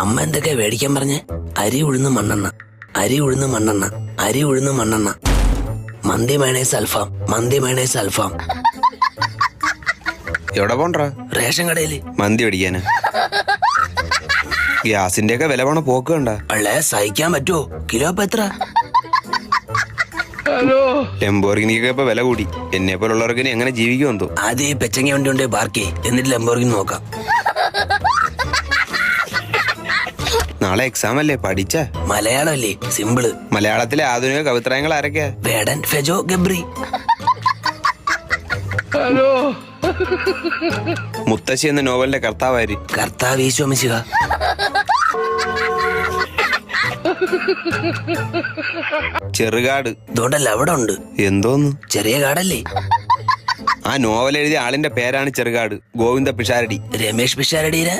അമ്മ എന്തൊക്കെയാ മേടിക്കാൻ പറഞ്ഞ്? അരി ഉഴുന്ന് മണ്ണെണ്ണ, അരി ഉഴുന്ന് മണ്ണെണ്ണ, അരി ഉഴുന്ന് മണ്ണെണ്ണ, മന്തി മയണൈസ് അൽഫാം, മന്തി മയണൈസ് അൽഫാം. എവിടെ പോണ്ടാ? റേഷൻ കടയില് മന്തി മേടിക്കാന്. ഗ്യാസിന്റെ ഒക്കെ വില പോണ പോക്ക് കണ്ട. അള്ളേ സഹിക്കാൻ പറ്റുമോ? കിലോ ഇപ്പൊ എത്ര? ലെംബോർഗിനിക്കൊക്കെ ഇപ്പൊ വില കൂടി. എന്നെ പോലുള്ളവർക്ക് ഇനി എങ്ങനെ ജീവിക്കുമെന്തോ. ആദ്യം ഈ പെച്ചങ്ങ വണ്ടി കൊണ്ട് പാർക്ക് എന്നിട്ട് ലെംബോർഗിനി നോക്കാം. നാളെ എക്സാം അല്ലേ, പഠിച്ച? മലയാളം അല്ലേ, സിമ്പിള്. മലയാളത്തിലെ ആധുനിക കവിത്രയങ്ങൾ ആരൊക്കെയാ? വേടൻ, ഫെജോ, ഗബ്രി. മുത്തശ്ശി എന്ന നോവലിന്റെ കർത്താവാര്? കർത്താവ് ഈശോ മിശിഹ. ചെറുകാട്. ഇതുകൊണ്ടല്ല അവിടെ ഉണ്ട്. എന്തോന്ന്? ചെറിയ കാടല്ലേ? ആ നോവൽ എഴുതിയ ആളിന്റെ പേരാണ് ചെറുകാട്. ഗോവിന്ദ പിഷാരടി. രമേഷ് പിഷാരടിയുടെ